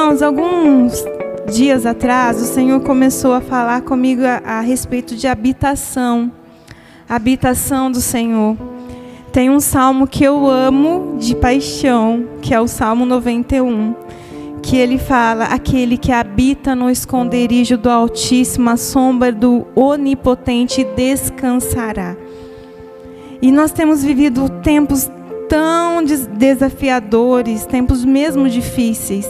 Irmãos, alguns dias atrás, o Senhor começou a falar comigo a respeito de habitação. A habitação do Senhor. Tem um salmo que eu amo de paixão, que é o Salmo 91. Que ele fala: aquele que habita no esconderijo do Altíssimo, à sombra do Onipotente descansará. E nós temos vivido tempos tão desafiadores, tempos mesmo difíceis.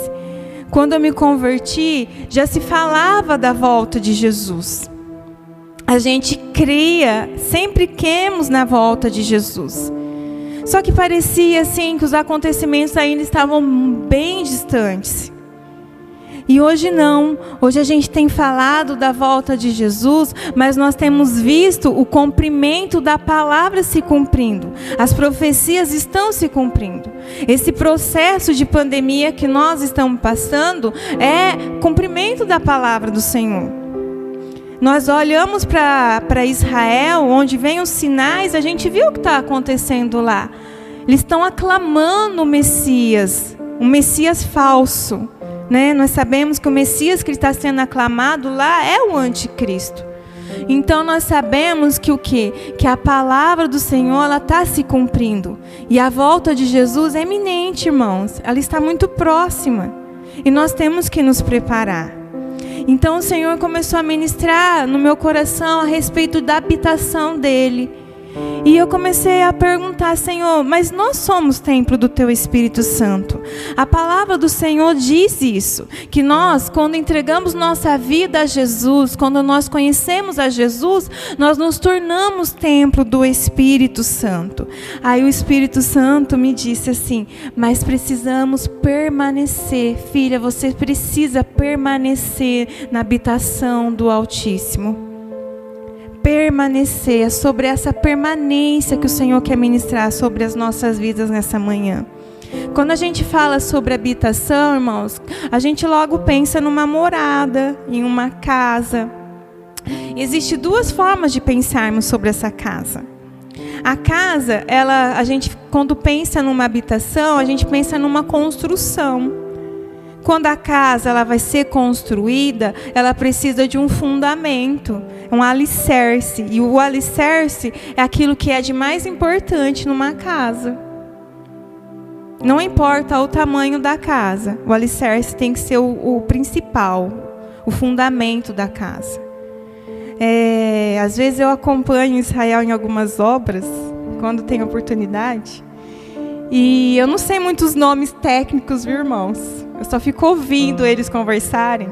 Quando eu me converti, já se falava da volta de Jesus. A gente cria, sempre cremos na volta de Jesus. Só que parecia assim que os acontecimentos ainda estavam bem distantes. E hoje não. Hoje a gente tem falado da volta de Jesus, mas nós temos visto o cumprimento da palavra se cumprindo. As profecias estão se cumprindo. Esse processo de pandemia que nós estamos passando é cumprimento da palavra do Senhor. Nós olhamos para Israel, onde vem os sinais, a gente viu o que está acontecendo lá. Eles estão aclamando o Messias, um Messias falso. Né? Nós sabemos que o Messias que está sendo aclamado lá é o anticristo. Então nós sabemos que o quê? Que a palavra do Senhor está se cumprindo. E a volta de Jesus é iminente, irmãos. Ela está muito próxima. E nós temos que nos preparar. Então o Senhor começou a ministrar no meu coração a respeito da habitação dEle. E eu comecei a perguntar: Senhor, mas nós somos templo do Teu Espírito Santo. A palavra do Senhor diz isso, que nós, quando entregamos nossa vida a Jesus, quando nós conhecemos a Jesus, nós nos tornamos templo do Espírito Santo. Aí o Espírito Santo me disse assim: mas precisamos permanecer, filha, você precisa permanecer na habitação do Altíssimo. Permanecer, é sobre essa permanência que o Senhor quer ministrar sobre as nossas vidas nessa manhã. Quando a gente fala sobre habitação, irmãos, a gente logo pensa numa morada, em uma casa. Existem duas formas de pensarmos sobre essa casa. A casa, a gente, quando pensa numa habitação, a gente pensa numa construção. Quando a casa ela vai ser construída, ela precisa de um fundamento, um alicerce. E o alicerce é aquilo que é de mais importante numa casa. Não importa o tamanho da casa, o alicerce tem que ser o principal, o fundamento da casa. Às vezes eu acompanho Israel em algumas obras, quando tenho oportunidade. E eu não sei muitos nomes técnicos, viu, irmãos? Eu só fico ouvindo eles conversarem.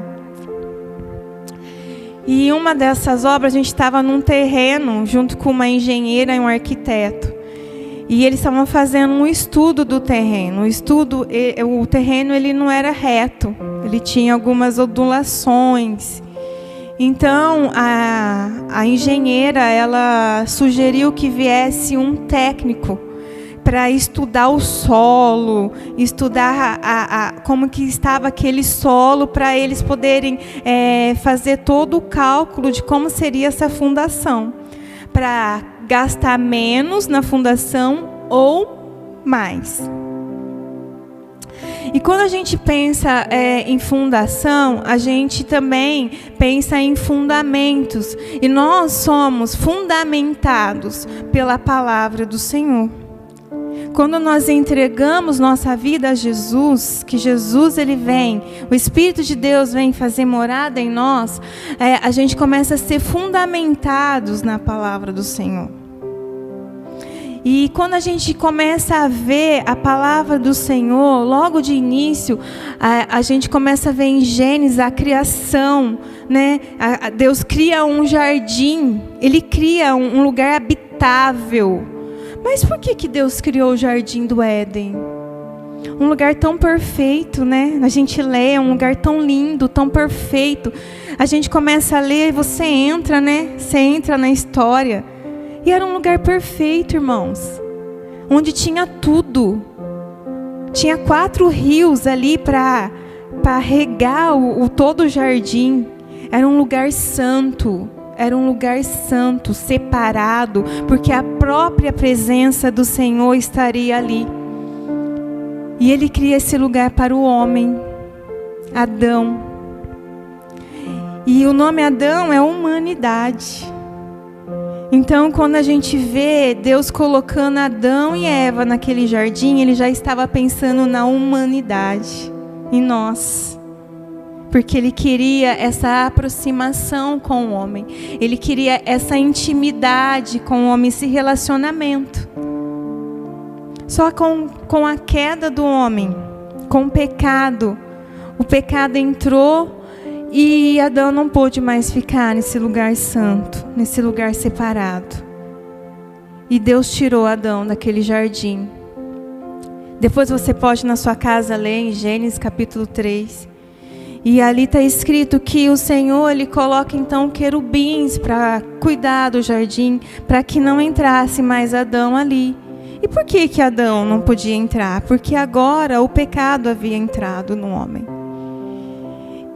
E uma dessas obras, a gente estava num terreno, junto com uma engenheira e um arquiteto. E eles estavam fazendo um estudo do terreno. O terreno ele não era reto, ele tinha algumas ondulações. Então, a engenheira, ela sugeriu que viesse um técnico para estudar o solo, estudar como que estava aquele solo, para eles poderem fazer todo o cálculo de como seria essa fundação, para gastar menos na fundação ou mais. E quando a gente pensa em fundação, a gente também pensa em fundamentos, e nós somos fundamentados pela palavra do Senhor. Quando nós entregamos nossa vida a Jesus, que Jesus ele vem, o Espírito de Deus vem fazer morada em nós, a gente começa a ser fundamentados na palavra do Senhor. E quando a gente começa a ver a palavra do Senhor, logo de início, a gente começa a ver em Gênesis a criação, né? Deus cria um jardim, Ele cria um lugar habitável. Mas por que Deus criou o jardim do Éden? Um lugar tão perfeito, né? A gente lê, é um lugar tão lindo, tão perfeito. A gente começa a ler e você entra, né? Você entra na história. E era um lugar perfeito, irmãos. Onde tinha tudo. Tinha 4 rios ali para regar todo o jardim. Era um lugar santo. Era um lugar santo, separado, porque a própria presença do Senhor estaria ali. E Ele cria esse lugar para o homem. Adão. E o nome Adão é humanidade. Então, quando a gente vê Deus colocando Adão e Eva naquele jardim, Ele já estava pensando na humanidade, em nós. Porque Ele queria essa aproximação com o homem. Ele queria essa intimidade com o homem, esse relacionamento. Só com a queda do homem, com o pecado entrou e Adão não pôde mais ficar nesse lugar santo, nesse lugar separado. E Deus tirou Adão daquele jardim. Depois você pode na sua casa ler em Gênesis capítulo 3. E ali está escrito que o Senhor, Ele coloca então querubins para cuidar do jardim, para que não entrasse mais Adão ali. E por que Adão não podia entrar? Porque agora o pecado havia entrado no homem.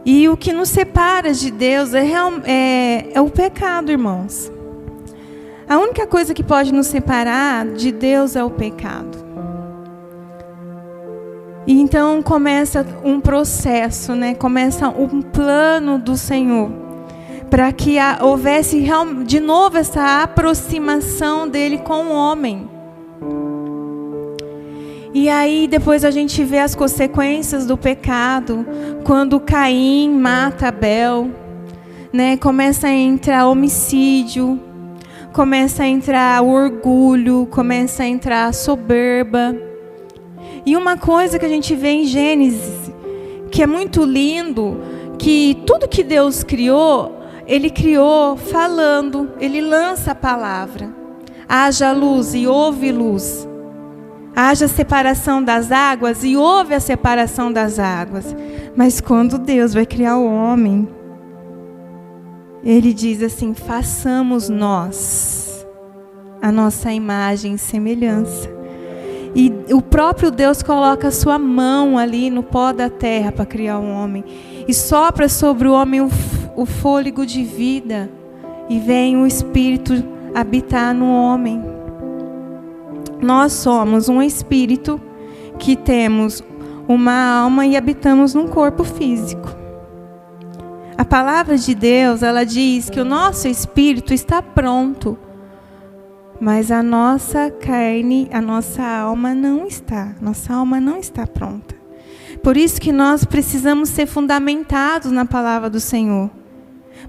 E o que nos separa de Deus é o pecado, irmãos. A única coisa que pode nos separar de Deus é o pecado. E então começa um processo, né? Começa um plano do Senhor para que houvesse de novo essa aproximação dele com o homem. E aí depois a gente vê as consequências do pecado, quando Caim mata Abel, né? Começa a entrar homicídio, começa a entrar o orgulho, começa a entrar a soberba. E uma coisa que a gente vê em Gênesis, que é muito lindo, que tudo que Deus criou, Ele criou falando, Ele lança a palavra. Haja luz e houve luz. Haja separação das águas e houve a separação das águas. Mas quando Deus vai criar o homem, Ele diz assim: façamos nós a nossa imagem e semelhança. E o próprio Deus coloca a sua mão ali no pó da terra para criar o homem. E sopra sobre o homem o fôlego de vida. E vem o Espírito habitar no homem. Nós somos um espírito que temos uma alma e habitamos num corpo físico. A palavra de Deus, ela diz que o nosso espírito está pronto, mas a nossa carne, a nossa alma não está. Nossa alma não está pronta. Por isso que nós precisamos ser fundamentados na palavra do Senhor.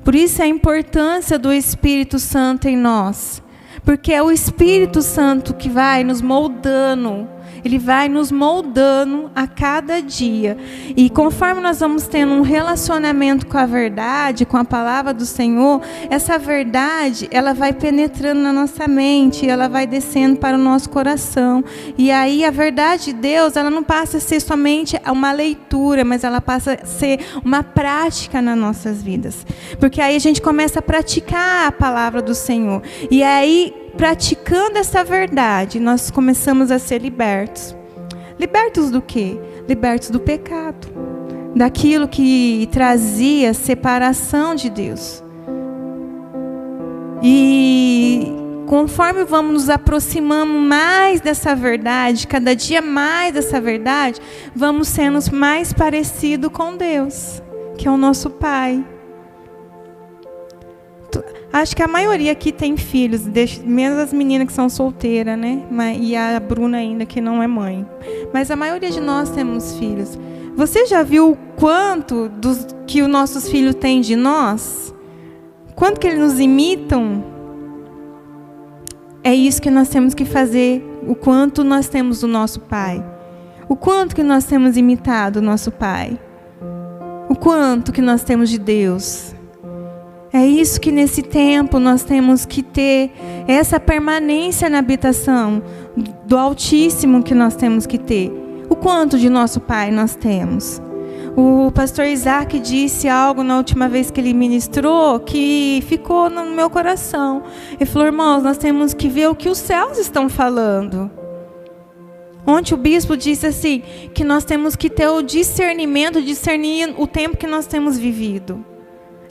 Por isso a importância do Espírito Santo em nós. Porque é o Espírito Santo que vai nos moldando. Ele vai nos moldando a cada dia. E conforme nós vamos tendo um relacionamento com a verdade, com a palavra do Senhor, essa verdade, ela vai penetrando na nossa mente, ela vai descendo para o nosso coração. E aí a verdade de Deus, ela não passa a ser somente uma leitura, mas ela passa a ser uma prática nas nossas vidas. Porque aí a gente começa a praticar a palavra do Senhor. E aí, praticando essa verdade, nós começamos a ser libertos. Libertos do quê? Libertos do pecado. Daquilo que trazia separação de Deus. E conforme vamos nos aproximando mais dessa verdade, cada dia mais dessa verdade, vamos sendo mais parecidos com Deus, que é o nosso Pai. Acho que a maioria aqui tem filhos, menos as meninas que são solteiras, né? E a Bruna ainda, que não é mãe. Mas a maioria de nós temos filhos. Você já viu o quanto que os nossos filhos têm de nós? Quanto que eles nos imitam? É isso que nós temos que fazer. O quanto nós temos do nosso Pai. O quanto que nós temos imitado o nosso Pai. O quanto que nós temos de Deus. É isso que nesse tempo nós temos que ter, essa permanência na habitação do Altíssimo que nós temos que ter. O quanto de nosso Pai nós temos. O pastor Isaac disse algo na última vez que ele ministrou que ficou no meu coração. Ele falou: irmãos, nós temos que ver o que os céus estão falando. Ontem o bispo disse assim, que nós temos que ter o discernimento, discernir o tempo que nós temos vivido.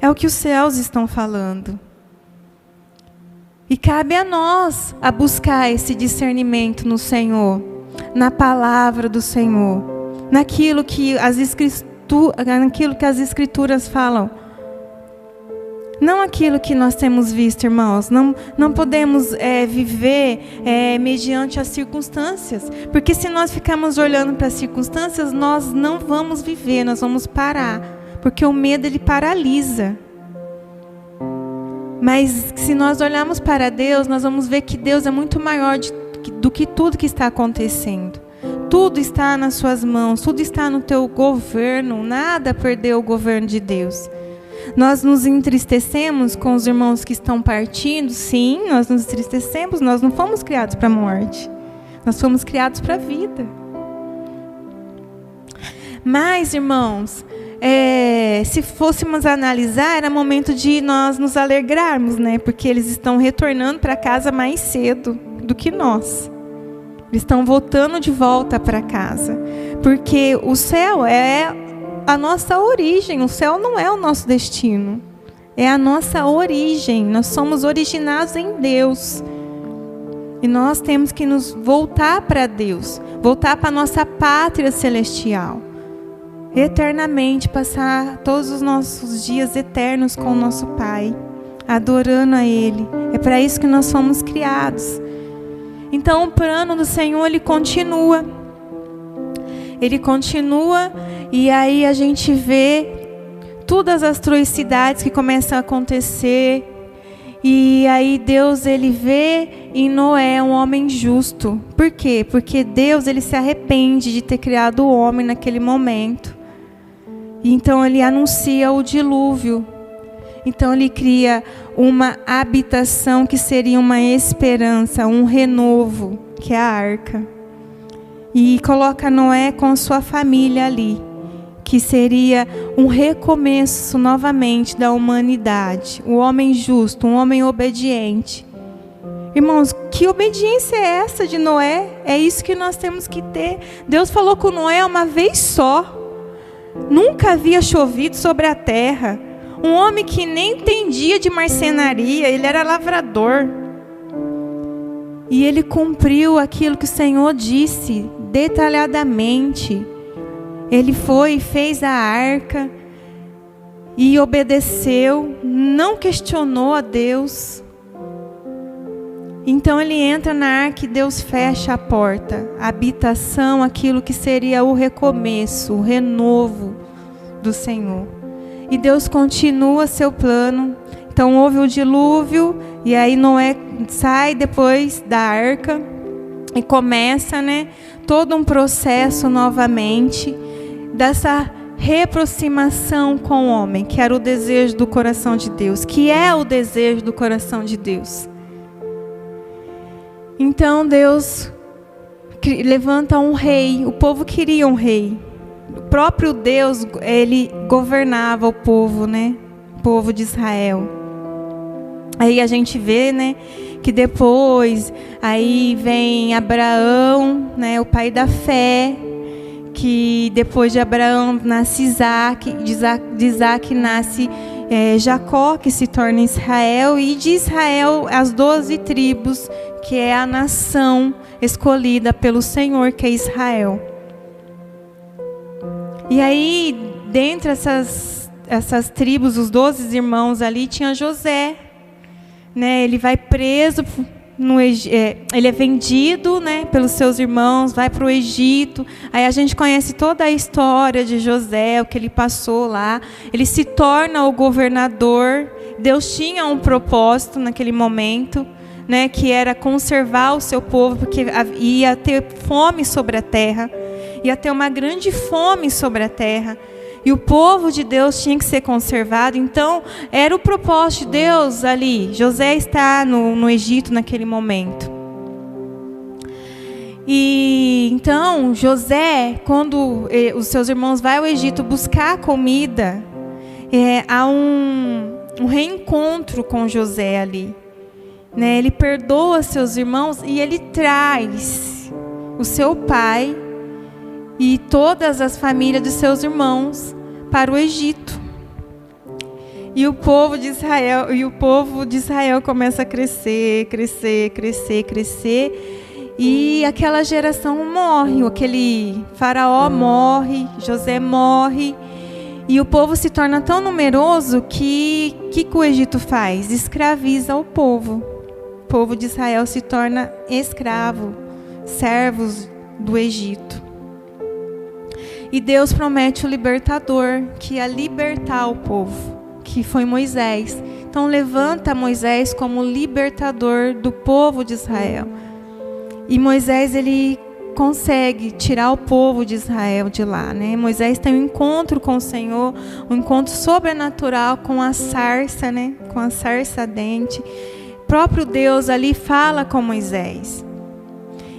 É o que os céus estão falando. E cabe a nós a buscar esse discernimento no Senhor, na palavra do Senhor, naquilo que as naquilo que as Escrituras falam. Não aquilo que nós temos visto, irmãos. Não podemos viver mediante as circunstâncias. Porque se nós ficarmos olhando para as circunstâncias, nós não vamos viver, nós vamos parar. Porque o medo, ele paralisa. Mas se nós olharmos para Deus, nós vamos ver que Deus é muito maior do que tudo que está acontecendo. Tudo está nas suas mãos, tudo está no teu governo. Nada perdeu o governo de Deus. Nós nos entristecemos com os irmãos que estão partindo. Sim, nós nos entristecemos. Nós não fomos criados para a morte. Nós fomos criados para a vida. Mas, irmãos, se fôssemos analisar, era momento de nós nos alegrarmos, né? Porque eles estão retornando para casa mais cedo do que nós. Eles estão voltando de volta para casa. Porque o céu é a nossa origem. O céu não é o nosso destino. É a nossa origem. Nós somos originados em Deus. E nós temos que nos voltar para Deus. Voltar para a nossa pátria celestial. Eternamente, passar todos os nossos dias eternos com o nosso Pai. Adorando a Ele. É para isso que nós fomos criados. Então o plano do Senhor, ele continua. Ele continua, e aí a gente vê todas as atrocidades que começam a acontecer. E aí Deus, ele vê em Noé um homem justo. Por quê? Porque Deus, ele se arrepende de ter criado o homem naquele momento. E então ele anuncia o dilúvio. Então ele cria uma habitação que seria uma esperança, um renovo, que é a arca. E coloca Noé com sua família ali, que seria um recomeço novamente da humanidade. O homem justo, um homem obediente. Irmãos, que obediência é essa de Noé? É isso que nós temos que ter. Deus falou com Noé uma vez só. Nunca havia chovido sobre a terra. Um homem que nem entendia de marcenaria, ele era lavrador. E ele cumpriu aquilo que o Senhor disse detalhadamente. Ele foi e fez a arca e obedeceu, não questionou a Deus. Então ele entra na arca e Deus fecha a porta. A habitação, aquilo que seria o recomeço, o renovo do Senhor. E Deus continua seu plano. Então houve o dilúvio, e aí Noé sai depois da arca e começa, todo um processo novamente dessa reaproximação com o homem, que era o desejo do coração de Deus, que é o desejo do coração de Deus. Então Deus levanta um rei. O povo queria um rei. O próprio Deus, ele governava o povo, o povo de Israel. Aí a gente vê, que depois aí vem Abraão, o pai da fé, que depois de Abraão nasce Isaac, de Isaac nasce Jacó, que se torna Israel, e de Israel as 12 tribos, que é a nação escolhida pelo Senhor, que é Israel. E aí, dentre essas tribos, os 12 irmãos ali, tinha José. Ele vai preso, ele é vendido, pelos seus irmãos, vai para o Egito. Aí a gente conhece toda a história de José, o que ele passou lá. Ele se torna o governador. Deus tinha um propósito naquele momento, que era conservar o seu povo, porque ia ter fome sobre a terra. Ia ter uma grande fome sobre a terra. E o povo de Deus tinha que ser conservado. Então, era o propósito de Deus ali. José está no Egito naquele momento. E então, José, quando os seus irmãos vão ao Egito buscar comida, há um reencontro com José ali. Ele perdoa seus irmãos e ele traz o seu pai e todas as famílias de seus irmãos para o Egito. E o povo de Israel começa a crescer. E aquela geração morre, aquele faraó morre, José morre, E o povo se torna tão numeroso que o Egito faz? Escraviza o povo. O povo de Israel se torna escravo, servos do Egito. E Deus promete o libertador, que ia libertar o povo, que foi Moisés. Então levanta Moisés como libertador do povo de Israel. E Moisés, ele consegue tirar o povo de Israel de lá, né? Moisés tem um encontro com o Senhor, um encontro sobrenatural com a sarça, né? Com a sarça ardente. O próprio Deus ali fala com Moisés.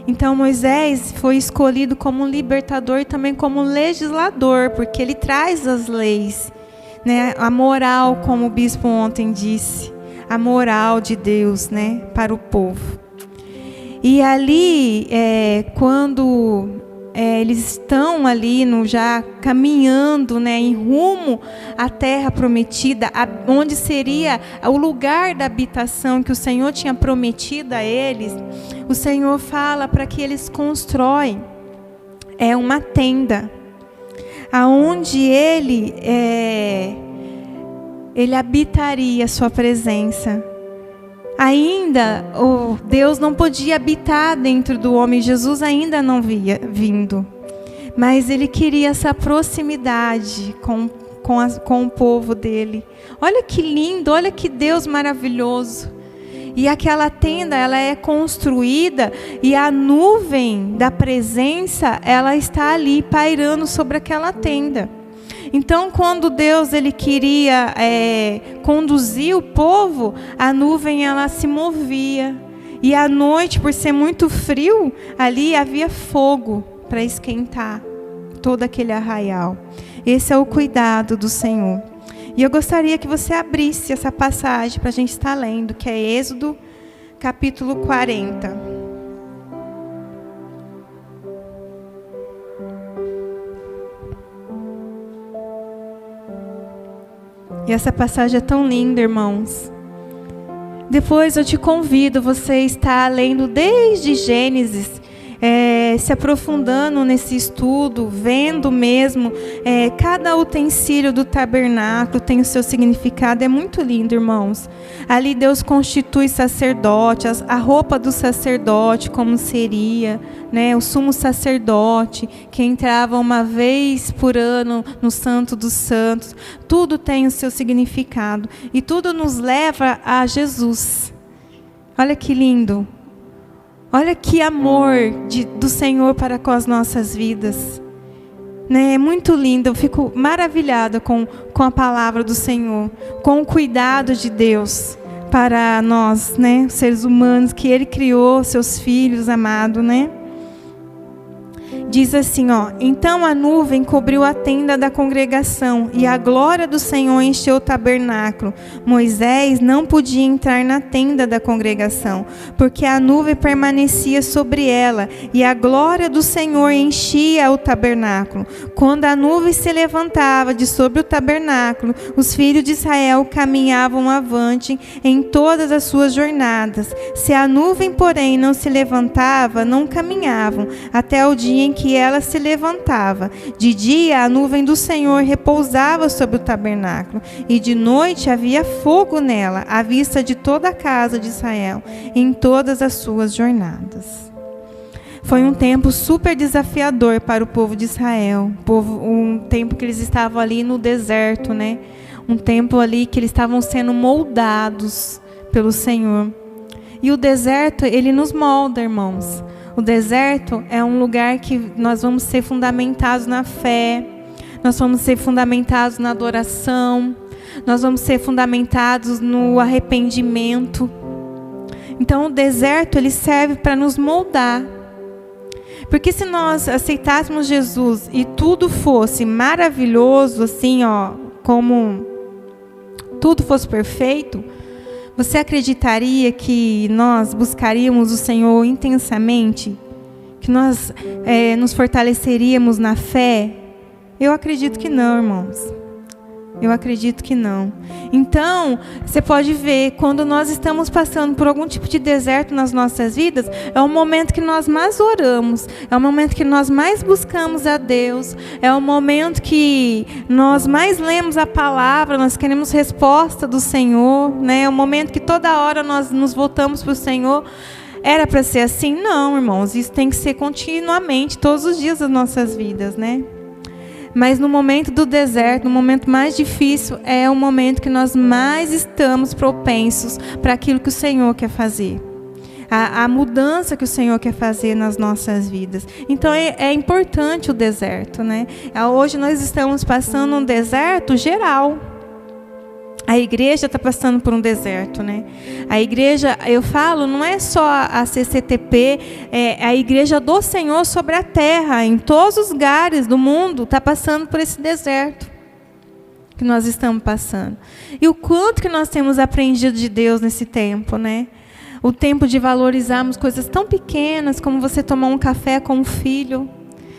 Então Moisés foi escolhido como libertador e também como legislador, porque ele traz as leis, né? A moral, como o bispo ontem disse, a moral de Deus, né? Para o povo. E ali, quando eles estão ali já caminhando, né, em rumo à terra prometida, onde seria o lugar da habitação que o Senhor tinha prometido a eles, o Senhor fala para que eles constroem uma tenda, aonde ele habitaria a sua presença. Ainda Deus não podia habitar dentro do homem, Jesus ainda não havia vindo, mas ele queria essa proximidade com o povo dele. Olha que lindo, olha que Deus maravilhoso. E aquela tenda, ela é construída e a nuvem da presença, ela está ali pairando sobre aquela tenda. Então, quando Deus ele queria conduzir o povo, a nuvem ela se movia. E à noite, por ser muito frio, ali havia fogo para esquentar todo aquele arraial. Esse é o cuidado do Senhor. E eu gostaria que você abrisse essa passagem para a gente estar lendo, que é Êxodo, capítulo 40. E essa passagem é tão linda, irmãos. Depois eu te convido, você está lendo desde Gênesis, se aprofundando nesse estudo, vendo mesmo, cada utensílio do tabernáculo tem o seu significado, é muito lindo, irmãos. Ali Deus constitui sacerdote, a roupa do sacerdote, como seria, né, o sumo sacerdote, que entrava uma vez por ano no Santo dos Santos, tudo tem o seu significado, e tudo nos leva a Jesus. Olha que lindo. Olha que amor do Senhor para com as nossas vidas. Né? É muito lindo, eu fico maravilhada com a palavra do Senhor, com o cuidado de Deus para nós, né? Seres humanos, que Ele criou, seus filhos amados, né? Diz assim, então a nuvem cobriu a tenda da congregação e a glória do Senhor encheu o tabernáculo. Moisés não podia entrar na tenda da congregação, porque a nuvem permanecia sobre ela e a glória do Senhor enchia o tabernáculo. Quando a nuvem se levantava de sobre o tabernáculo, os filhos de Israel caminhavam avante em todas as suas jornadas. Se a nuvem, porém, não se levantava, não caminhavam, até o dia em que ela se levantava. De dia a nuvem do Senhor repousava sobre o tabernáculo, e de noite havia fogo nela, à vista de toda a casa de Israel, em todas as suas jornadas. Foi um tempo super desafiador para o povo de Israel, um tempo que eles estavam ali no deserto, né? Um tempo ali que eles estavam sendo moldados pelo Senhor. E o deserto, ele nos molda, irmãos. O deserto é um lugar que nós vamos ser fundamentados na fé, nós vamos ser fundamentados na adoração, nós vamos ser fundamentados no arrependimento. Então o deserto ele serve para nos moldar. Porque se nós aceitássemos Jesus e tudo fosse maravilhoso, assim, como tudo fosse perfeito, você acreditaria que nós buscaríamos o Senhor intensamente? Que nós nos fortaleceríamos na fé? Eu acredito que não, irmãos. Eu acredito que não. Então, você pode ver, quando nós estamos passando por algum tipo de deserto nas nossas vidas, é o momento que nós mais oramos, é o momento que nós mais buscamos a Deus, é o momento que nós mais lemos a palavra, nós queremos resposta do Senhor, né? É o momento que toda hora nós nos voltamos para o Senhor. Era para ser assim? Não, irmãos, isso tem que ser continuamente, todos os dias das nossas vidas, né? Mas no momento do deserto, no momento mais difícil, é o momento que nós mais estamos propensos para aquilo que o Senhor quer fazer. A mudança que o Senhor quer fazer nas nossas vidas. Então é importante o deserto, né? Hoje nós estamos passando um deserto geral. A igreja está passando por um deserto, né? A igreja, eu falo, não é só a CCTP, é a igreja do Senhor sobre a terra, em todos os lugares do mundo, está passando por esse deserto que nós estamos passando. E o quanto que nós temos aprendido de Deus nesse tempo, né? O tempo de valorizarmos coisas tão pequenas, como você tomar um café com um filho,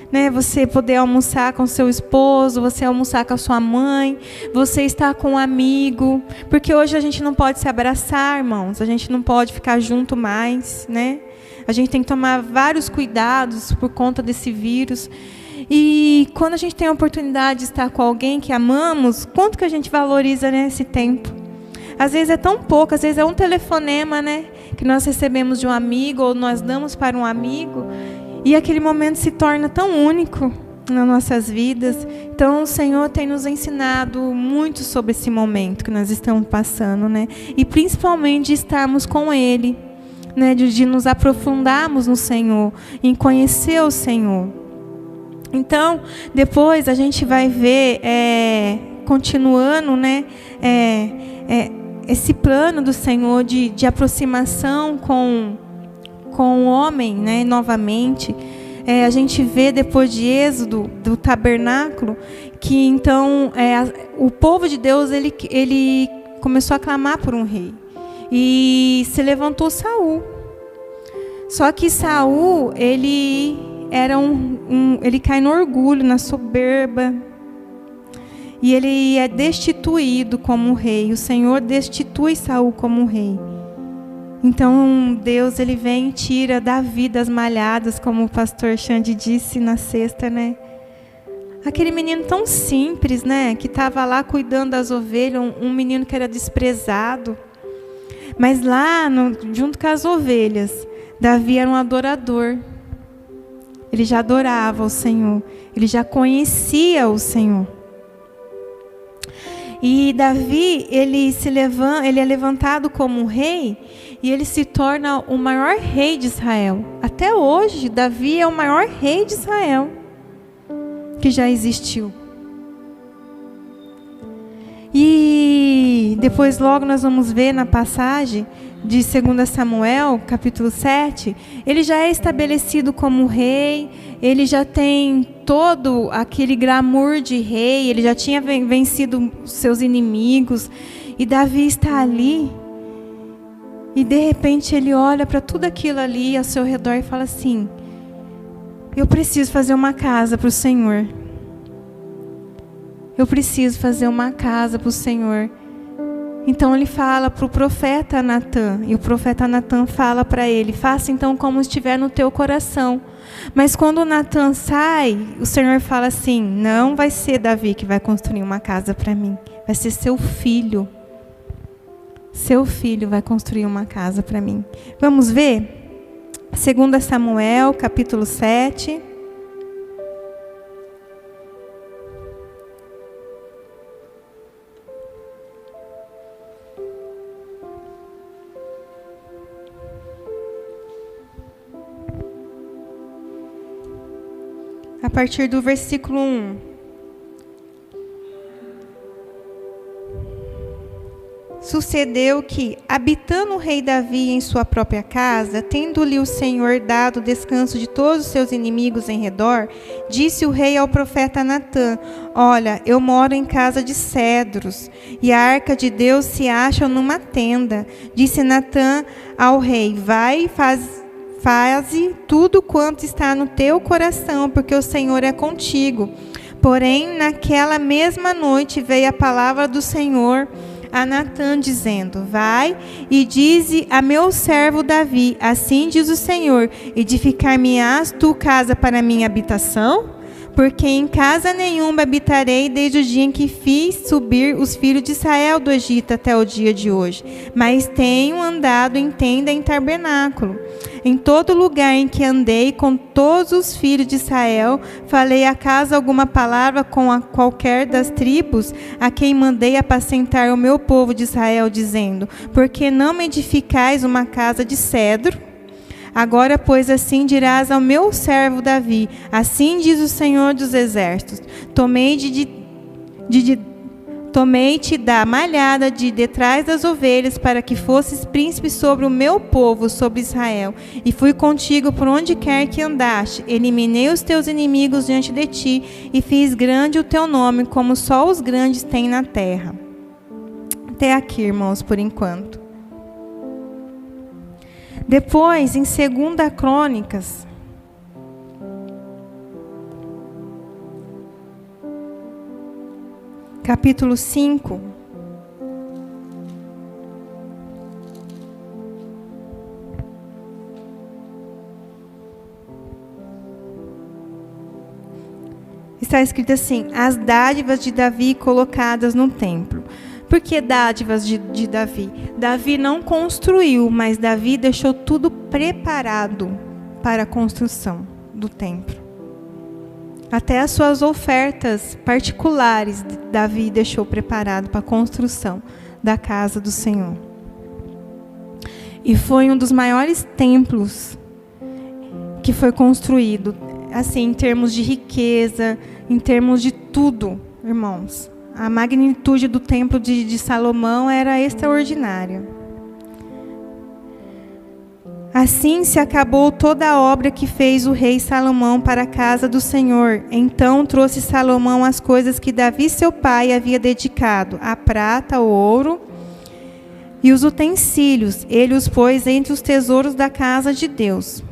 né, você poder almoçar com seu esposo, você almoçar com a sua mãe, você estar com um amigo, porque hoje a gente não pode se abraçar, irmãos, a gente não pode ficar junto mais, né? A gente tem que tomar vários cuidados por conta desse vírus. E quando a gente tem a oportunidade de estar com alguém que amamos, quanto que a gente valoriza, né, esse tempo? Às vezes é tão pouco, às vezes é um telefonema, né, que nós recebemos de um amigo ou nós damos para um amigo. E aquele momento se torna tão único nas nossas vidas. Então, o Senhor tem nos ensinado muito sobre esse momento que nós estamos passando, né? E principalmente de estarmos com Ele, né? De nos aprofundarmos no Senhor, em conhecer o Senhor. Então, depois a gente vai ver, continuando, né? Esse plano do Senhor de aproximação com o homem, né, novamente. A gente vê depois de Êxodo, do tabernáculo, que então o povo de Deus ele começou a clamar por um rei. E se levantou Saul. Só que Saul, ele era ele cai no orgulho, na soberba. E ele é destituído como rei. O Senhor destitui Saul como rei. Então, Deus, ele vem e tira Davi das malhadas, como o pastor Xande disse na sexta, né? Aquele menino tão simples, né? Que estava lá cuidando das ovelhas, um menino que era desprezado. Mas lá, junto com as ovelhas, Davi era um adorador. Ele já adorava o Senhor. Ele já conhecia o Senhor. E Davi, ele é levantado como um rei, e ele se torna o maior rei de Israel. Até hoje, Davi é o maior rei de Israel que já existiu. E depois logo nós vamos ver na passagem de 2 Samuel, capítulo 7, ele já é estabelecido como rei, ele já tem todo aquele glamour de rei, ele já tinha vencido seus inimigos, e Davi está ali, e de repente ele olha para tudo aquilo ali ao seu redor e fala assim: eu preciso fazer uma casa para o Senhor. Eu preciso fazer uma casa para o Senhor. Então ele fala para o profeta Natã, e o profeta Natã fala para ele: faça então como estiver no teu coração. Mas quando o Natã sai, o Senhor fala assim: não vai ser Davi que vai construir uma casa para mim, vai ser seu filho. Seu filho vai construir uma casa para mim. Vamos ver? 2 Samuel, capítulo 7. A partir do versículo 1. Sucedeu que, habitando o rei Davi em sua própria casa, tendo-lhe o Senhor dado descanso de todos os seus inimigos em redor, disse o rei ao profeta Natã: olha, eu moro em casa de cedros, e a arca de Deus se acha numa tenda. Disse Natã ao rei: vai e faze tudo quanto está no teu coração, porque o Senhor é contigo. Porém, naquela mesma noite veio a palavra do Senhor a Natã, dizendo: vai e dize a meu servo Davi, assim diz o Senhor: edificar-me-ás tu casa para minha habitação? Porque em casa nenhuma habitarei desde o dia em que fiz subir os filhos de Israel do Egito até o dia de hoje. Mas tenho andado em tenda em tabernáculo. Em todo lugar em que andei com todos os filhos de Israel, falei acaso alguma palavra com qualquer das tribos, a quem mandei apacentar o meu povo de Israel, dizendo: por que não me edificais uma casa de cedro? Agora, pois, assim dirás ao meu servo Davi: assim diz o Senhor dos Exércitos: tomei-te da malhada de detrás das ovelhas, para que fosses príncipe sobre o meu povo, sobre Israel. E fui contigo por onde quer que andaste. Eliminei os teus inimigos diante de ti, e fiz grande o teu nome, como só os grandes têm na terra. Até aqui, irmãos, por enquanto. Depois, em 2 Crônicas, capítulo 5, está escrito assim: as dádivas de Davi colocadas no templo. Por que dádivas de Davi? Davi não construiu, mas Davi deixou tudo preparado para a construção do templo. Até as suas ofertas particulares, Davi deixou preparado para a construção da casa do Senhor. E foi um dos maiores templos que foi construído, assim, em termos de riqueza, em termos de tudo, irmãos. A magnitude do templo de Salomão era extraordinária. Assim se acabou toda a obra que fez o rei Salomão para a casa do Senhor. Então trouxe Salomão as coisas que Davi seu pai havia dedicado, a prata, o ouro e os utensílios. Ele os pôs entre os tesouros da casa de Deus.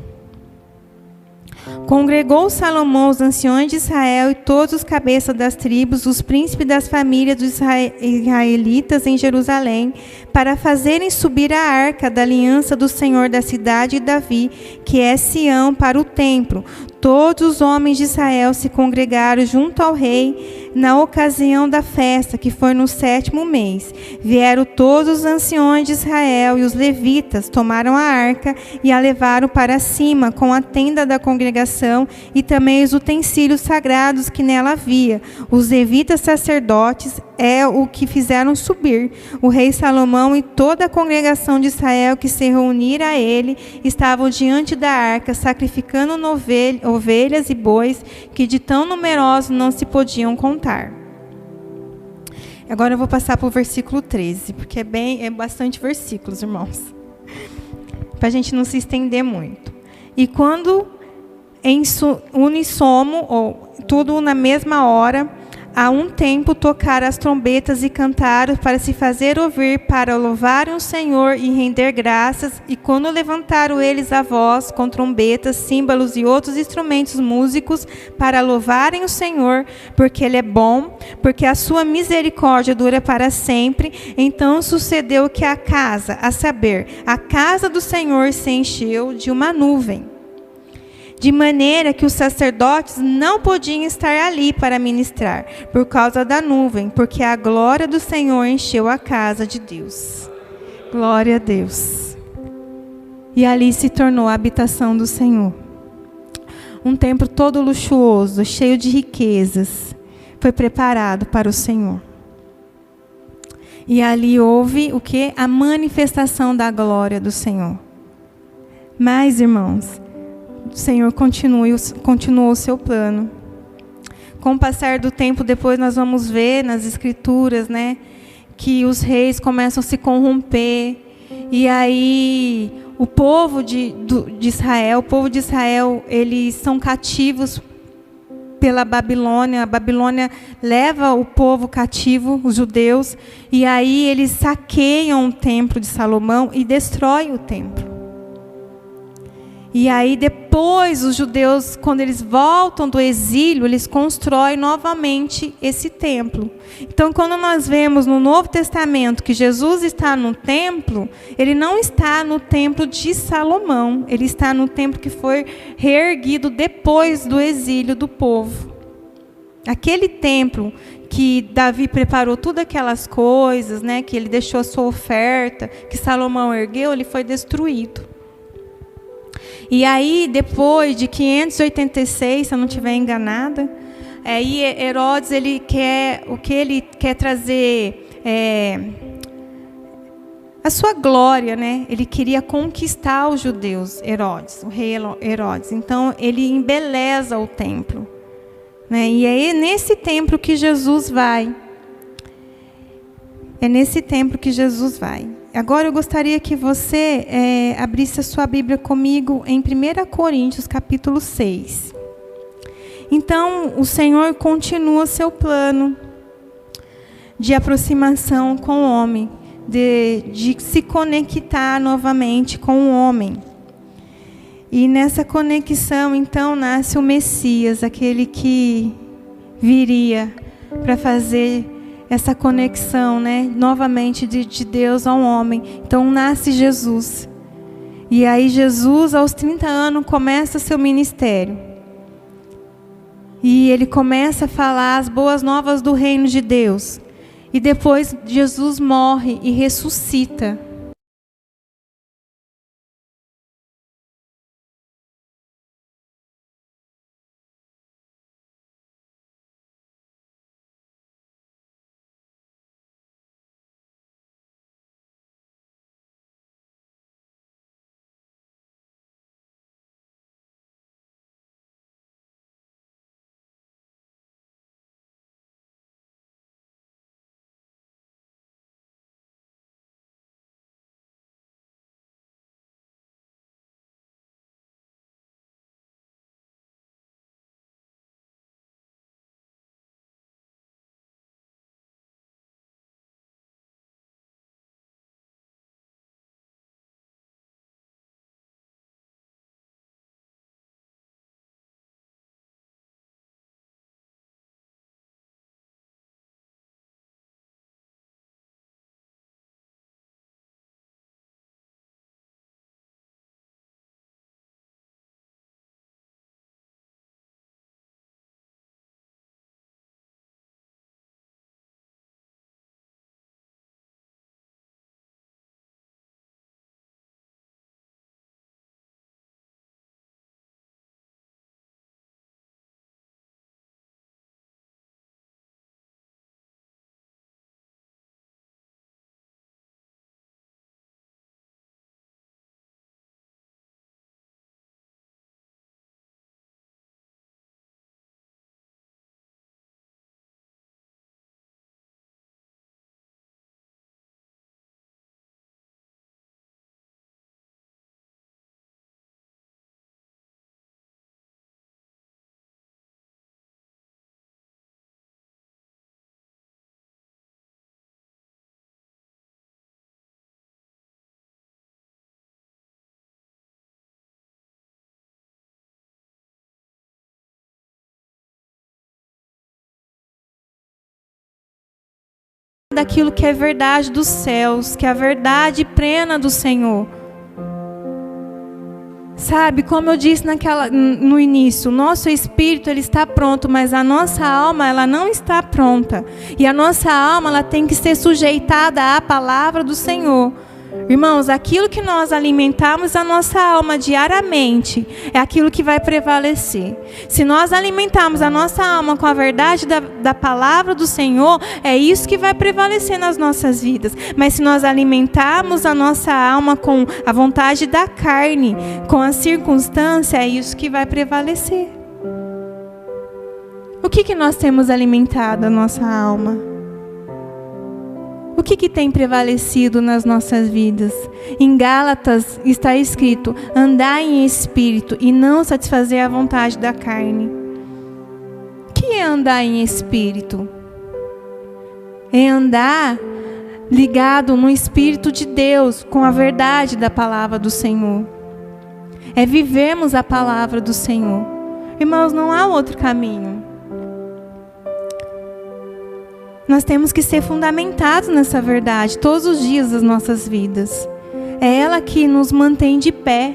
Congregou Salomão os anciões de Israel e todos os cabeças das tribos, os príncipes das famílias dos israelitas em Jerusalém, para fazerem subir a arca da aliança do Senhor da cidade de Davi, que é Sião, para o templo. Todos os homens de Israel se congregaram junto ao rei na ocasião da festa, que foi no 7º mês. Vieram todos os anciões de Israel e os levitas, tomaram a arca e a levaram para cima com a tenda da congregação e também os utensílios sagrados que nela havia. Os levitas sacerdotes é o que fizeram subir. O rei Salomão e toda a congregação de Israel que se reunira a ele estavam diante da arca, sacrificando ovelhas e bois, que de tão numerosos não se podiam contar. Agora eu vou passar para o versículo 13, porque é bastante versículos, irmãos, para a gente não se estender muito. E quando em unissono, ou tudo na mesma hora, a um tempo tocaram as trombetas e cantaram para se fazer ouvir, para louvarem o Senhor e render graças. E quando levantaram eles a voz com trombetas, símbolos e outros instrumentos músicos, para louvarem o Senhor, porque Ele é bom, porque a sua misericórdia dura para sempre, então sucedeu que a casa, a saber, a casa do Senhor, se encheu de uma nuvem, de maneira que os sacerdotes não podiam estar ali para ministrar, por causa da nuvem, porque a glória do Senhor encheu a casa de Deus. Glória a Deus. E ali se tornou a habitação do Senhor. Um templo todo luxuoso, cheio de riquezas, foi preparado para o Senhor. E ali houve o quê? A manifestação da glória do Senhor. Mas, irmãos, o Senhor continuou o seu plano. Com o passar do tempo, depois nós vamos ver nas Escrituras, né, que os reis começam a se corromper. E aí o povo de Israel, eles são cativos pela Babilônia. A Babilônia leva o povo cativo, os judeus, e aí eles saqueiam o templo de Salomão e destroem o templo. E aí depois os judeus, quando eles voltam do exílio, eles constroem novamente esse templo. Então quando nós vemos no Novo Testamento que Jesus está no templo, ele não está no templo de Salomão, ele está no templo que foi reerguido depois do exílio do povo. Aquele templo que Davi preparou todas aquelas coisas, né, que ele deixou a sua oferta, que Salomão ergueu, ele foi destruído. E aí, depois de 586, se eu não estiver enganada, aí Herodes, ele quer trazer a sua glória, né? Ele queria conquistar os judeus, Herodes, o rei Herodes. Então, ele embeleza o templo, né? E é nesse templo que Jesus vai. É nesse templo que Jesus vai. Agora eu gostaria que você abrisse a sua Bíblia comigo em 1 Coríntios, capítulo 6. Então, o Senhor continua seu plano de aproximação com o homem, de se conectar novamente com o homem. E nessa conexão, então, nasce o Messias, aquele que viria para fazer essa conexão, né, novamente de Deus ao homem. Então nasce Jesus. E aí Jesus, aos 30 anos, começa seu ministério. E ele começa a falar as boas novas do reino de Deus. E depois Jesus morre e ressuscita. Daquilo que é verdade dos céus, que é a verdade plena do Senhor. Sabe, como eu disse no início, o nosso espírito ele está pronto, mas a nossa alma ela não está pronta. E a nossa alma ela tem que ser sujeitada à palavra do Senhor. Irmãos, aquilo que nós alimentamos a nossa alma diariamente é aquilo que vai prevalecer. Se nós alimentarmos a nossa alma com a verdade da palavra do Senhor, é isso que vai prevalecer nas nossas vidas. Mas se nós alimentarmos a nossa alma com a vontade da carne, com a circunstância, é isso que vai prevalecer. O que nós temos alimentado a nossa alma? O que tem prevalecido nas nossas vidas? Em Gálatas está escrito: andar em espírito e não satisfazer a vontade da carne. O que é andar em espírito? É andar ligado no Espírito de Deus, com a verdade da palavra do Senhor. é vivermos a palavra do Senhor. Irmãos, não há outro caminho. Nós temos que ser fundamentados nessa verdade todos os dias das nossas vidas. É ela que nos mantém de pé.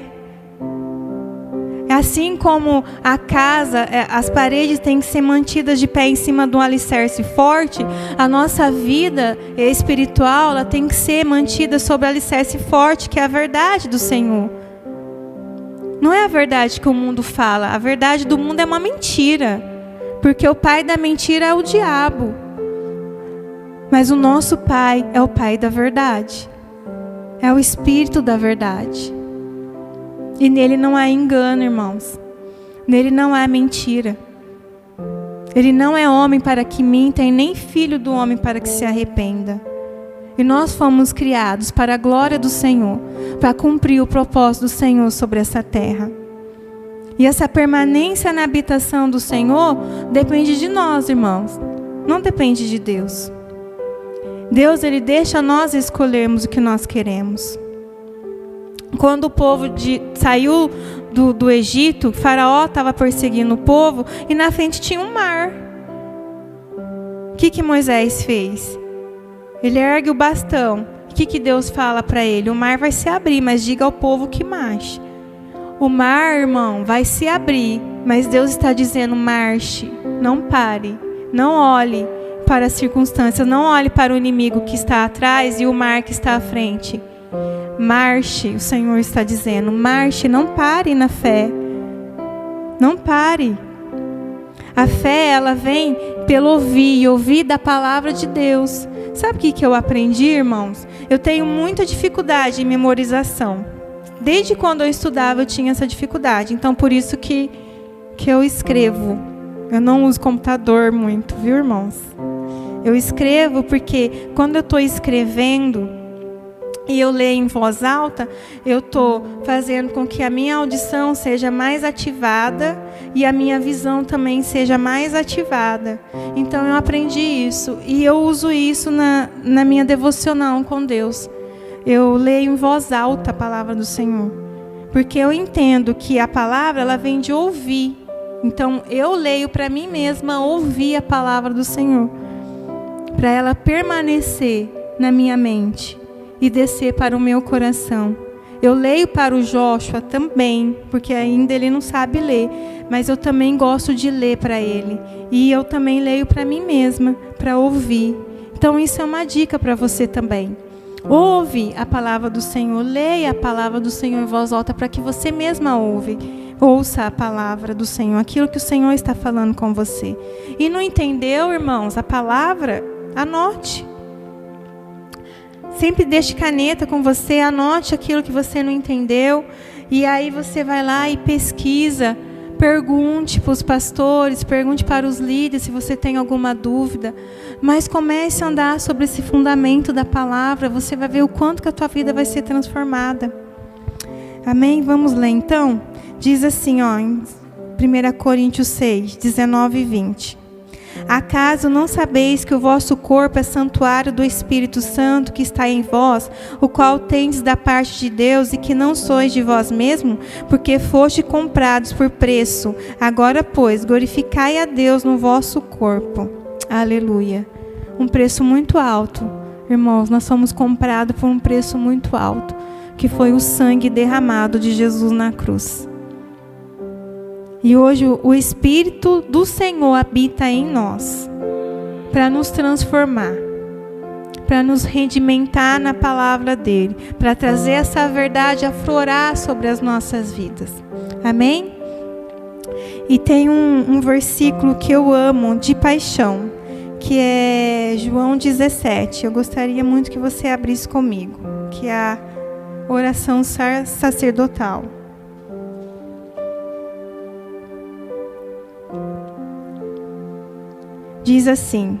Assim como a casa, as paredes têm que ser mantidas de pé em cima de um alicerce forte, a nossa vida espiritual ela tem que ser mantida sobre o alicerce forte, que é a verdade do Senhor. Não é a verdade que o mundo fala, a verdade do mundo é uma mentira, porque o pai da mentira é o diabo. Mas o nosso pai é o pai da verdade, é o Espírito da verdade. E nele não há engano, irmãos. Nele não há mentira. Ele não é homem para que minta e nem filho do homem para que se arrependa. E nós fomos criados para a glória do Senhor, para cumprir o propósito do Senhor sobre essa terra. E essa permanência na habitação do Senhor depende de nós, irmãos. Não depende de Deus. Deus, Ele deixa nós escolhermos o que nós queremos. Quando o povo saiu do Egito, o faraó estava perseguindo o povo e na frente tinha um mar. O que Moisés fez? Ele ergue o bastão. O que Deus fala para ele? O mar vai se abrir, mas diga ao povo que marche. O mar, irmão, vai se abrir, mas Deus está dizendo: marche, não pare, não olhe para as circunstâncias, não olhe para o inimigo que está atrás e o mar que está à frente. Marche, o Senhor está dizendo, marche, não pare na fé. Não pare. A fé, ela vem pelo ouvir da palavra de Deus. Sabe o que eu aprendi, irmãos? Eu tenho muita dificuldade em memorização. Desde quando eu estudava, eu tinha essa dificuldade. Então, por isso que eu escrevo. Eu não uso computador muito, viu, irmãos? Eu escrevo porque quando eu estou escrevendo e eu leio em voz alta, eu estou fazendo com que a minha audição seja mais ativada e a minha visão também seja mais ativada. Então eu aprendi isso e eu uso isso na minha devocional com Deus. Eu leio em voz alta a palavra do Senhor, porque eu entendo que a palavra ela vem de ouvir. Então eu leio para mim mesma ouvir a palavra do Senhor, para ela permanecer na minha mente e descer para o meu coração. Eu leio para o Joshua também, porque ainda ele não sabe ler, mas eu também gosto de ler para ele. E eu também leio para mim mesma, para ouvir. Então isso é uma dica para você também. Ouve a palavra do Senhor, leia a palavra do Senhor em voz alta para que você mesma ouça a palavra do Senhor, aquilo que o Senhor está falando com você. E não entendeu, irmãos, a palavra? Anote. Sempre deixe caneta com você, anote aquilo que você não entendeu. E aí você vai lá e pesquisa. Pergunte para os pastores, pergunte para os líderes se você tem alguma dúvida. Mas comece a andar sobre esse fundamento da palavra. Você vai ver o quanto que a tua vida vai ser transformada. Amém? Vamos ler então? Diz assim, ó, em 1 Coríntios 6, 19 e 20. Acaso não sabeis que o vosso corpo é santuário do Espírito Santo que está em vós, o qual tendes da parte de Deus e que não sois de vós mesmos, porque foste comprados por preço. Agora, pois, glorificai a Deus no vosso corpo. Aleluia. Um preço muito alto. Irmãos, nós somos comprados por um preço muito alto, que foi o sangue derramado de Jesus na cruz. E hoje o Espírito do Senhor habita em nós, para nos transformar, para nos redimentar na palavra dEle, para trazer essa verdade a florar sobre as nossas vidas. Amém? E tem um versículo que eu amo de paixão, que é João 17. Eu gostaria muito que você abrisse comigo, que é a oração sacerdotal. Diz assim: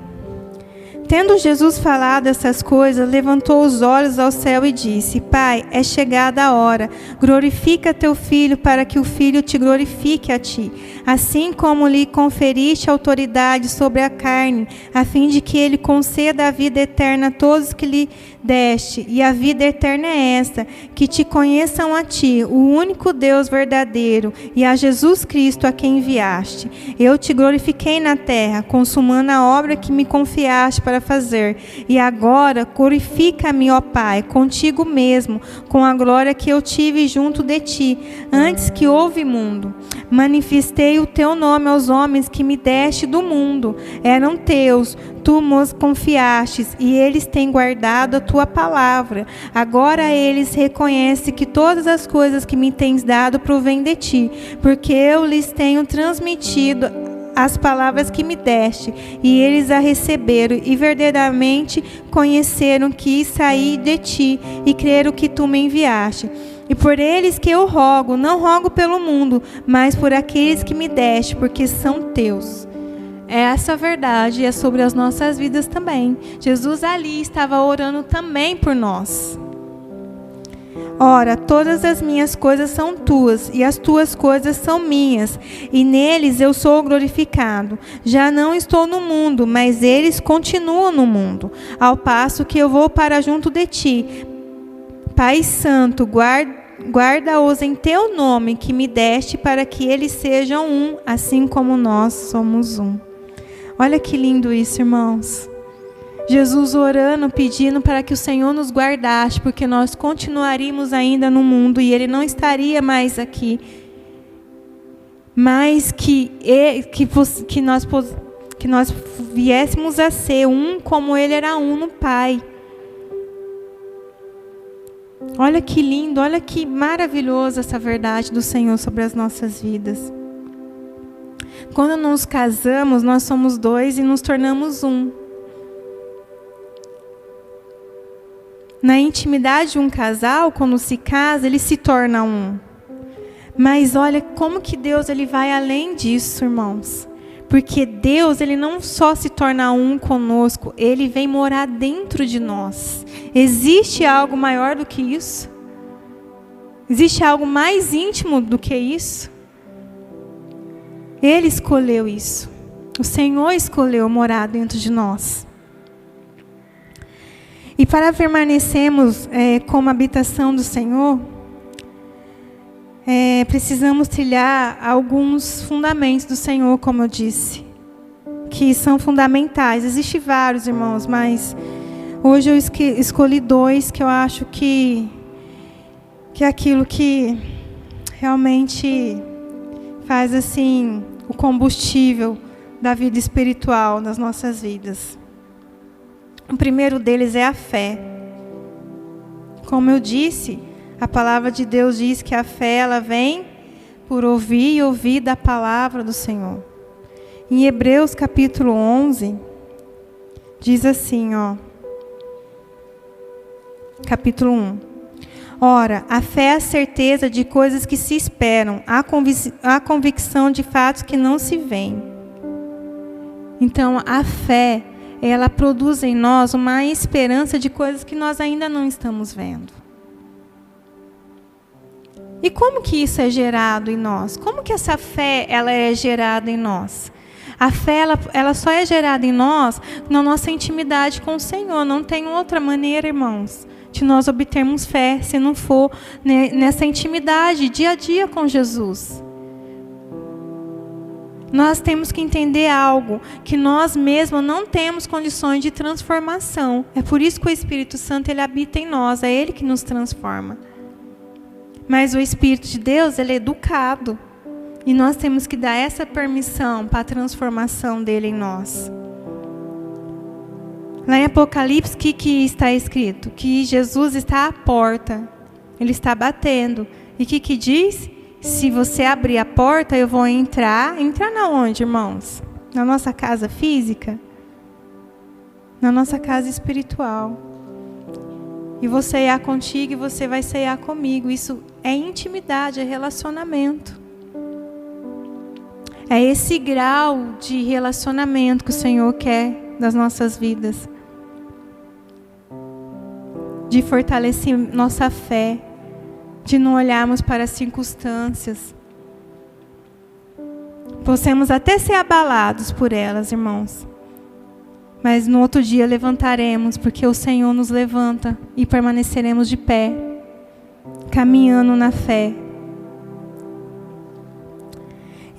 tendo Jesus falado essas coisas, levantou os olhos ao céu e disse: Pai, é chegada a hora. Glorifica teu Filho, para que o Filho te glorifique a ti. Assim como lhe conferiste autoridade sobre a carne, a fim de que ele conceda a vida eterna a todos que lhe deste. E a vida eterna é esta, que te conheçam a ti, o único Deus verdadeiro, e a Jesus Cristo a quem enviaste. Eu te glorifiquei na terra, consumando a obra que me confiaste para fazer. E agora glorifica-me, ó Pai, contigo mesmo, com a glória que eu tive junto de ti, antes que houve mundo. Manifestei o teu nome aos homens que me deste do mundo. Eram teus, tu nos confiastes, e eles têm guardado a tua palavra. Agora eles reconhecem que todas as coisas que me tens dado provêm de ti, porque eu lhes tenho transmitido as palavras que me deste, e eles a receberam, e verdadeiramente conheceram que saí de ti, e creram que tu me enviaste. E por eles que eu rogo, não rogo pelo mundo, mas por aqueles que me deste, porque são teus. Essa verdade é sobre as nossas vidas também. Jesus ali estava orando também por nós. Ora, todas as minhas coisas são tuas, e as tuas coisas são minhas, e neles eu sou glorificado. Já não estou no mundo, mas eles continuam no mundo, ao passo que eu vou para junto de ti. Pai Santo, guarda-os em teu nome que me deste, para que eles sejam um, assim como nós somos um. Olha que lindo isso, irmãos. Jesus orando, pedindo para que o Senhor nos guardasse, porque nós continuaríamos ainda no mundo e Ele não estaria mais aqui. Mas que nós viéssemos a ser um como Ele era um no Pai. Olha que lindo, olha que maravilhoso essa verdade do Senhor sobre as nossas vidas. Quando nos casamos, nós somos dois e nos tornamos um. Na intimidade de um casal, quando se casa, ele se torna um. Mas olha como que Deus ele vai além disso, irmãos. Porque Deus, Ele não só se torna um conosco, Ele vem morar dentro de nós. Existe algo maior do que isso? Existe algo mais íntimo do que isso? Ele escolheu isso. O Senhor escolheu morar dentro de nós. E para permanecermos como habitação do Senhor, precisamos trilhar alguns fundamentos do Senhor, como eu disse, que são fundamentais. Existem vários, irmãos, mas hoje eu escolhi 2 que eu acho que é aquilo que realmente faz assim o combustível da vida espiritual nas nossas vidas. O primeiro deles é a fé. Como eu disse, a palavra de Deus diz que a fé ela vem por ouvir e ouvir da palavra do Senhor. Em Hebreus capítulo 11, diz assim, capítulo 1. Ora, a fé é a certeza de coisas que se esperam, a convicção de fatos que não se veem. Então, a fé, ela produz em nós uma esperança de coisas que nós ainda não estamos vendo. E como que isso é gerado em nós? Como que essa fé ela é gerada em nós? A fé ela só é gerada em nós na nossa intimidade com o Senhor. Não tem outra maneira, irmãos, de nós obtermos fé se não for nessa intimidade dia a dia com Jesus. Nós temos que entender algo, que nós mesmos não temos condições de transformação. É por isso que o Espírito Santo ele habita em nós, é Ele que nos transforma. Mas o Espírito de Deus, ele é educado. E nós temos que dar essa permissão para a transformação dele em nós. Lá em Apocalipse, o que está escrito? Que Jesus está à porta. Ele está batendo. E o que diz? Se você abrir a porta, eu vou entrar. Entrar na onde, irmãos? Na nossa casa física? Na nossa casa espiritual. E vou ceiar contigo e você vai ceiar comigo. Isso é intimidade, é relacionamento. É esse grau de relacionamento que o Senhor quer das nossas vidas. de fortalecer nossa fé, de não olharmos para as circunstâncias. Possamos até ser abalados por elas, irmãos. Mas no outro dia levantaremos, porque o Senhor nos levanta e permaneceremos de pé, caminhando na fé.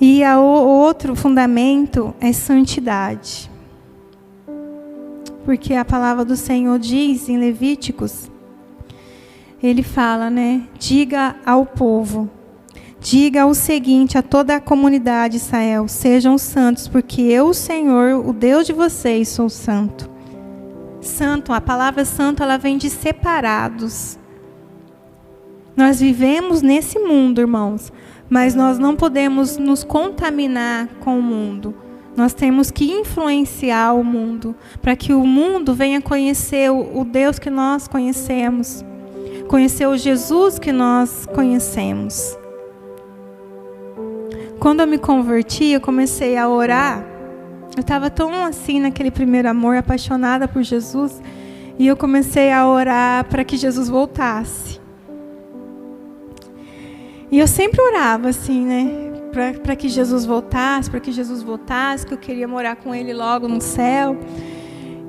E o outro fundamento é santidade. Porque a palavra do Senhor diz em Levíticos, ele fala, né? Diga ao povo, diga o seguinte a toda a comunidade de Israel: sejam santos, porque eu, o Senhor, o Deus de vocês, sou santo. Santo, a palavra santo, ela vem de separados. Nós vivemos nesse mundo, irmãos, mas nós não podemos nos contaminar com o mundo. Nós temos que influenciar o mundo, para que o mundo venha conhecer o Deus que nós conhecemos, conhecer o Jesus que nós conhecemos. Quando eu me converti, eu comecei a orar. Eu estava tão assim naquele primeiro amor, apaixonada por Jesus, e eu comecei a orar para que Jesus voltasse. E eu sempre orava assim, né? Para que Jesus voltasse, que eu queria morar com Ele logo no céu.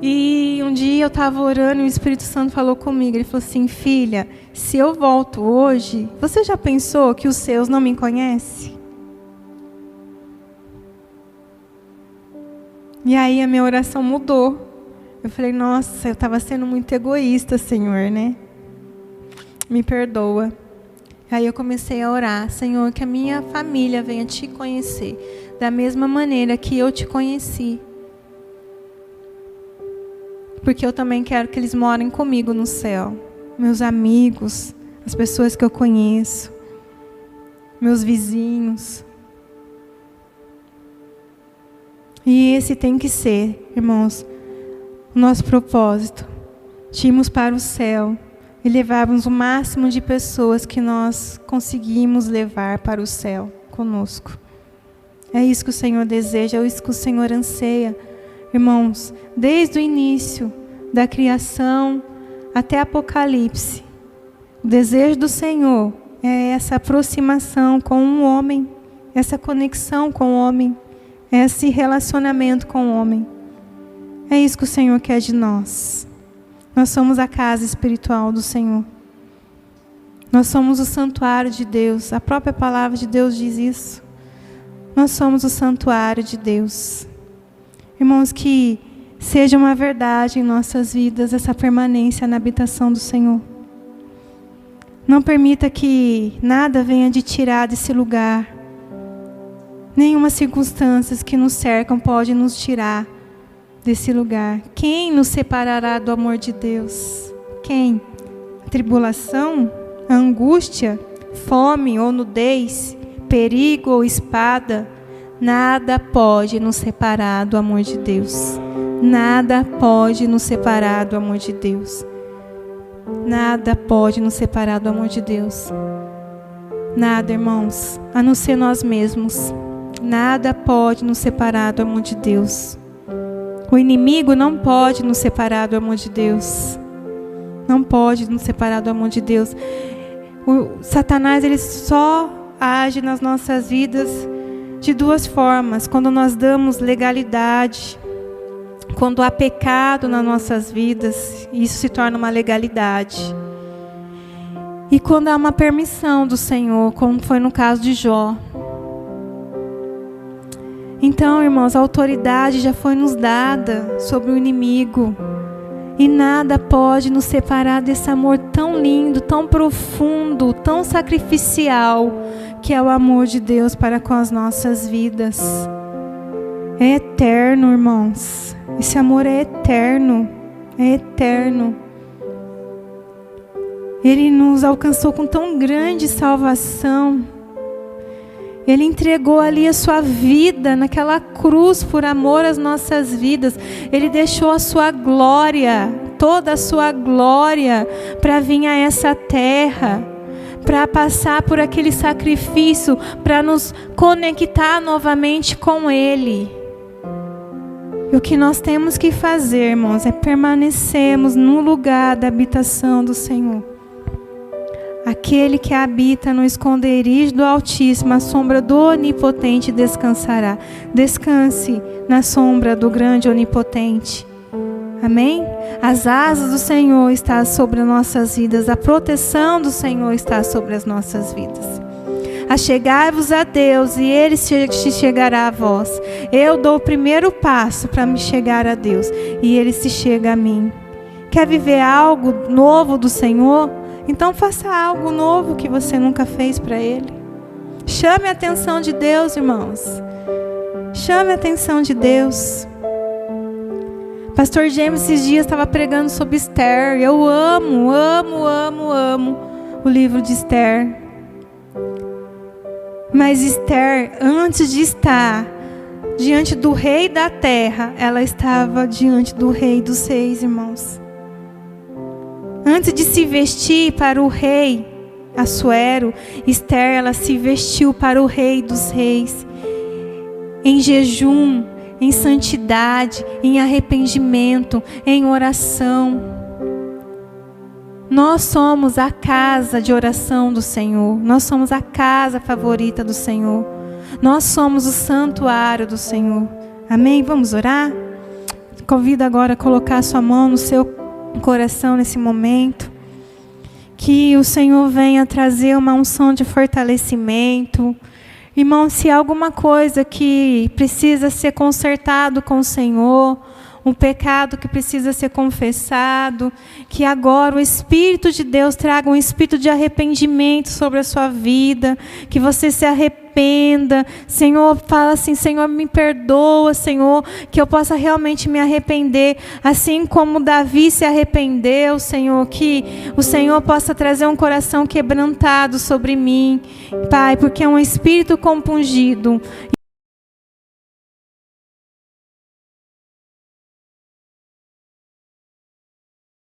E um dia eu estava orando e o Espírito Santo falou comigo. Ele falou assim: filha, se eu volto hoje, você já pensou que os seus não me conhecem? E aí a minha oração mudou. Eu falei: nossa, eu estava sendo muito egoísta, Senhor, né? Me perdoa. Aí eu comecei a orar: Senhor, que a minha família venha te conhecer da mesma maneira que eu te conheci. Porque eu também quero que eles morem comigo no céu. Meus amigos, as pessoas que eu conheço, meus vizinhos. E esse tem que ser, irmãos, o nosso propósito. De irmos para o céu e levarmos o máximo de pessoas que nós conseguimos levar para o céu conosco. É isso que o Senhor deseja, é isso que o Senhor anseia. Irmãos, desde o início da criação até Apocalipse, o desejo do Senhor é essa aproximação com o homem, essa conexão com o homem, esse relacionamento com o homem. É isso que o Senhor quer de nós. Nós somos a casa espiritual do Senhor. Nós somos o santuário de Deus. A própria palavra de Deus diz isso. Nós somos o santuário de Deus. Irmãos, que seja uma verdade em nossas vidas essa permanência na habitação do Senhor. Não permita que nada venha de tirar desse lugar. Nenhuma circunstância que nos cercam pode nos tirar desse lugar. Quem nos separará do amor de Deus? Quem? A tribulação? A angústia? Fome ou nudez? Perigo ou espada? Nada pode nos separar do amor de Deus. Nada pode nos separar do amor de Deus. Nada pode nos separar do amor de Deus. Nada, irmãos, a não ser nós mesmos. Nada pode nos separar do amor de Deus. O inimigo não pode nos separar do amor de Deus. Não pode nos separar do amor de Deus. O Satanás, ele só age nas nossas vidas de duas formas. Quando nós damos legalidade, quando há pecado nas nossas vidas, isso se torna uma legalidade. E quando há uma permissão do Senhor, como foi no caso de Jó. Então, irmãos, a autoridade já foi nos dada sobre o inimigo. E nada pode nos separar desse amor tão lindo, tão profundo, tão sacrificial, que é o amor de Deus para com as nossas vidas. É eterno, irmãos. Esse amor é eterno. É eterno. Ele nos alcançou com tão grande salvação. Ele entregou ali a sua vida naquela cruz por amor às nossas vidas. Ele deixou a sua glória, toda a sua glória, para vir a essa terra, para passar por aquele sacrifício, para nos conectar novamente com Ele. E o que nós temos que fazer, irmãos, é permanecermos no lugar da habitação do Senhor. Aquele que habita no esconderijo do Altíssimo, a sombra do Onipotente descansará. Descanse na sombra do grande Onipotente. Amém? As asas do Senhor estão sobre as nossas vidas. A proteção do Senhor está sobre as nossas vidas. Achegai-vos a Deus e Ele se chegará a vós. Eu dou o primeiro passo para me chegar a Deus e Ele se chega a mim. Quer viver algo novo do Senhor? Então faça algo novo que você nunca fez para Ele. Chame a atenção de Deus, irmãos. Chame a atenção de Deus. Pastor James esses dias estava pregando sobre Esther. Eu amo o livro de Esther. Mas Esther, antes de estar diante do rei da terra, ela estava diante do rei dos reis, irmãos. Antes de se vestir para o rei Assuero, Esther, ela se vestiu para o rei dos reis. Em jejum, em santidade, em arrependimento, em oração. Nós somos a casa de oração do Senhor. Nós somos a casa favorita do Senhor. Nós somos o santuário do Senhor. Amém? Vamos orar? Convido agora a colocar a sua mão no seu coração nesse momento. Que o Senhor venha trazer uma unção de fortalecimento. Irmão, se há alguma coisa que precisa ser consertado com o Senhor, um pecado que precisa ser confessado, que agora o Espírito de Deus traga um espírito de arrependimento sobre a sua vida, que você se arrependa. Senhor, fala assim: Senhor, me perdoa, Senhor, que eu possa realmente me arrepender, assim como Davi se arrependeu, Senhor, que o Senhor possa trazer um coração quebrantado sobre mim, Pai, porque é um espírito compungido.